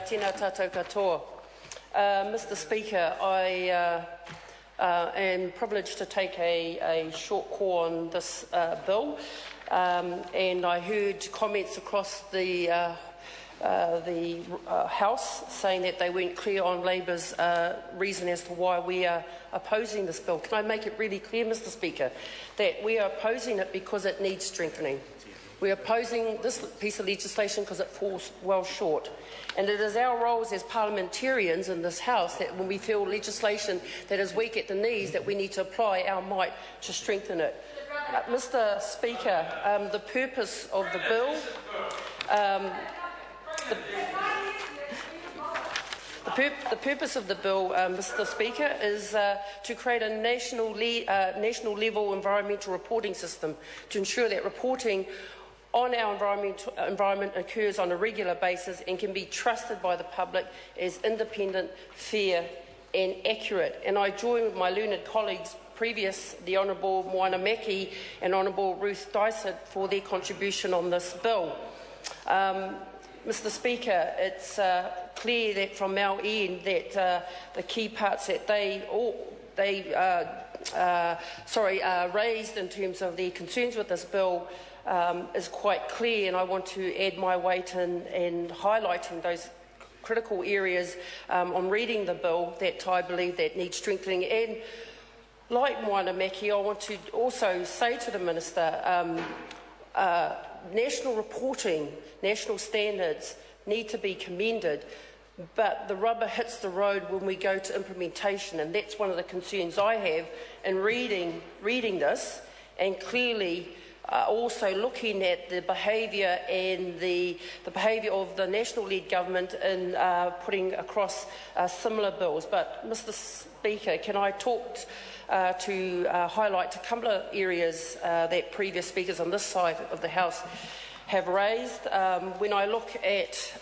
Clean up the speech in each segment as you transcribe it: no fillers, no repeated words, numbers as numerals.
tēnā tātou katoa. Mr Speaker, I am privileged to take a short call on this bill, and I heard comments across the House saying that they weren't clear on Labour's reason as to why we are opposing this bill. Can I make it really clear, Mr Speaker, that we are opposing it because it needs strengthening? We are opposing this piece of legislation because it falls well short. And it is our roles as parliamentarians in this House that when we feel legislation that is weak at the knees, that we need to apply our might to strengthen it. Mr Speaker, the purpose of the bill, the purpose of the bill, Mr Speaker, is to create a national level environmental reporting system to ensure that reporting on our environment occurs on a regular basis and can be trusted by the public as independent, fair and accurate. And I join with my learned colleagues the Honourable Moana Maki and Honourable Ruth Dysart for their contribution on this bill. Mr Speaker, it's clear that from our end that the key parts that they raised in terms of their concerns with this bill is quite clear, and I want to add my weight in highlighting those critical areas on reading the bill that I believe that needs strengthening. And like Moana Maki, I want to also say to the Minister, national reporting, national standards need to be commended, but the rubber hits the road when we go to implementation, and that's one of the concerns I have in reading this, and clearly also looking at the behaviour and the behaviour of the national-led government in putting across similar bills. But, Mr Speaker, can I talk to highlight a couple of areas that previous speakers on this side of the House have raised? When I look at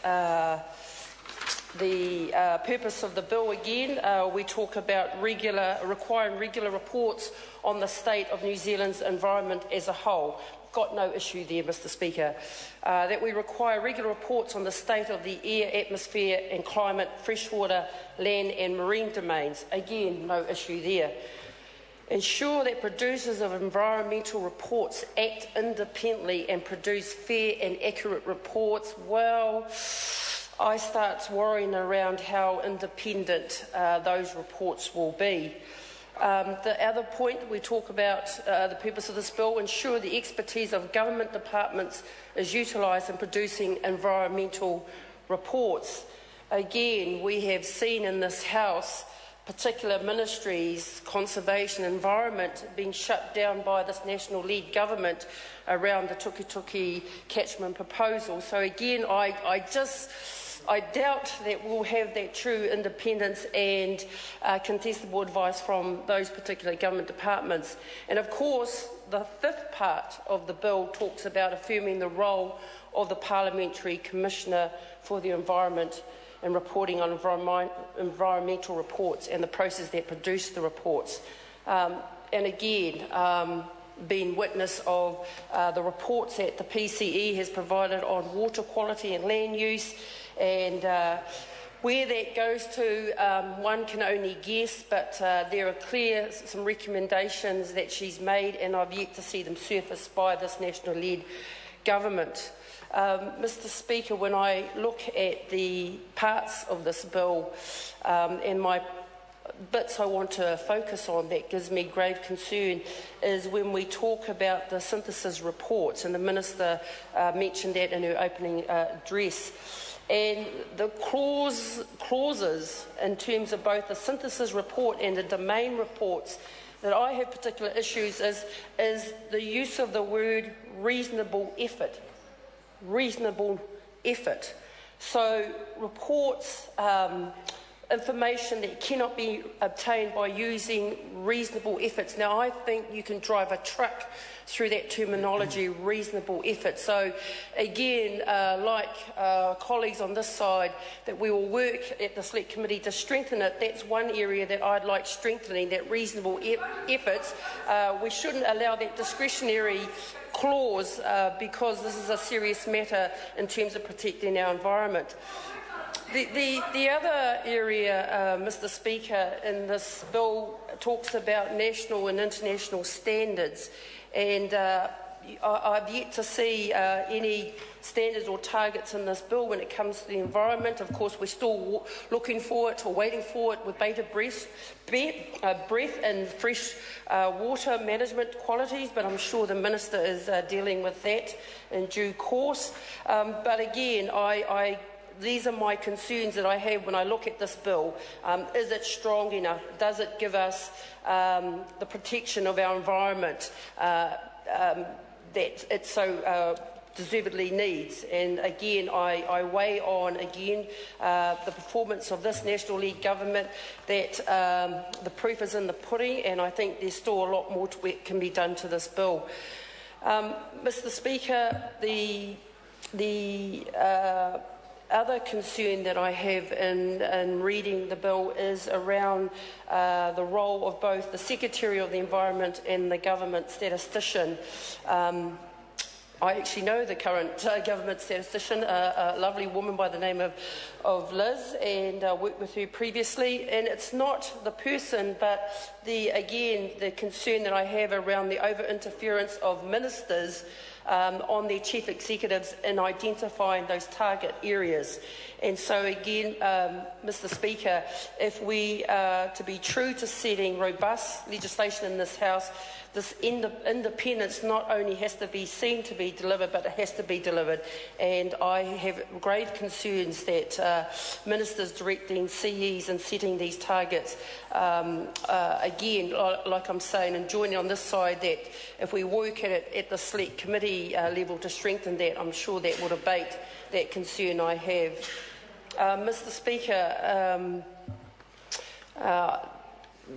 the purpose of the bill again, we talk about requiring regular reports on the state of New Zealand's environment as a whole. Got no issue there, Mr Speaker. That we require regular reports on the state of the air, atmosphere and climate, freshwater, land and marine domains. Again, no issue there. Ensure that producers of environmental reports act independently and produce fair and accurate reports. Well, I start worrying around how independent those reports will be. The other point we talk about, the purpose of this bill, ensure the expertise of government departments is utilised in producing environmental reports. Again, we have seen in this House particular ministries, conservation, environment, being shut down by this national-led government around the Tukituki catchment proposal. So again, I doubt that we'll have that true independence and contestable advice from those particular government departments. And of course, the fifth part of the bill talks about affirming the role of the Parliamentary Commissioner for the Environment and reporting on environmental reports and the process that produced the reports. And again, being witness of the reports that the PCE has provided on water quality and land use, and where that goes to, one can only guess, but there are some recommendations that she's made, and I've yet to see them surfaced by this national-led government. Mr Speaker, when I look at the parts of this bill and my bits I want to focus on that gives me grave concern is when we talk about the synthesis reports, and the Minister mentioned that in her opening address. And the clauses in terms of both the synthesis report and the domain reports that I have particular issues is the use of the word reasonable effort. Reasonable effort. So reports, information that cannot be obtained by using reasonable efforts. Now, I think you can drive a truck through that terminology, reasonable effort. So, again, like colleagues on this side, that we will work at the Select Committee to strengthen it. That's one area that I'd like strengthening, that reasonable efforts. We shouldn't allow that discretionary clause because this is a serious matter in terms of protecting our environment. The other area, Mr. Speaker, in this bill talks about national and international standards, and I've yet to see any standards or targets in this bill when it comes to the environment. Of course, we're still looking for it or waiting for it with bated breath and fresh water management qualities, but I'm sure the Minister is dealing with that in due course. But again, these are my concerns that I have when I look at this bill. Is it strong enough? Does it give us the protection of our environment that it so deservedly needs? And again, I weigh on the performance of this National League government, that the proof is in the pudding, and I think there's still a lot more can be done to this bill. Mr. Speaker, the other concern that I have in reading the bill is around the role of both the Secretary of the Environment and the government statistician. I actually know the current government statistician, a lovely woman by the name of Liz, and worked with her previously. And it's not the person, but the concern that I have around the over-interference of ministers on their chief executives in identifying those target areas. And so again, Mr. Speaker, if we are to be true to setting robust legislation in this House, this independence not only has to be seen to be delivered, but it has to be delivered. And I have grave concerns that ministers directing CEs and setting these targets, again, like I'm saying, and joining on this side, that if we work at it at the select committee level to strengthen that, I'm sure that will abate that concern I have. Mr. Speaker,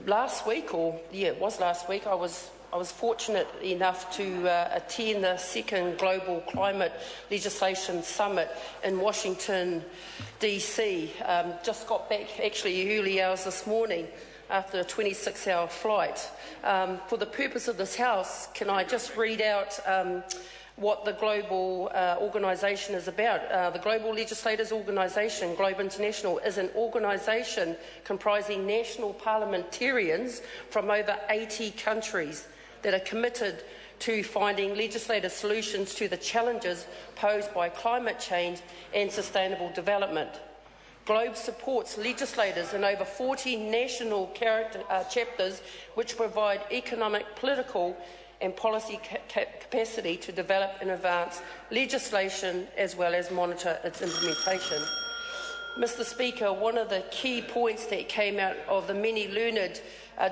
last week, I was fortunate enough to attend the second Global Climate Legislation Summit in Washington, DC. Just got back actually early hours this morning after a 26-hour flight. For the purpose of this House, can I just read out what the global organisation is about? The Global Legislators Organisation, Globe International, is an organisation comprising national parliamentarians from over 80 countries that are committed to finding legislative solutions to the challenges posed by climate change and sustainable development. Globe supports legislators in over 40 national chapters which provide economic, political and policy capacity to develop and advance legislation as well as monitor its implementation. Mr. Speaker, one of the key points that came out of the many learned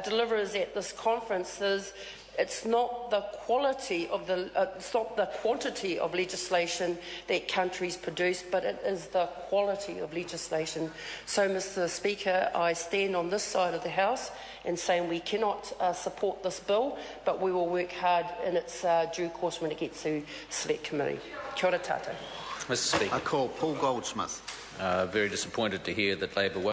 deliverers at this conference is it's not the quality of it's not the quantity of legislation that countries produce, but it is the quality of legislation. So, Mr. Speaker, I stand on this side of the House in saying we cannot support this bill, but we will work hard in its due course when it gets to Select Committee. Kia ora tātou. Mr. Speaker. I call Paul Goldsmith. Very disappointed to hear that Labor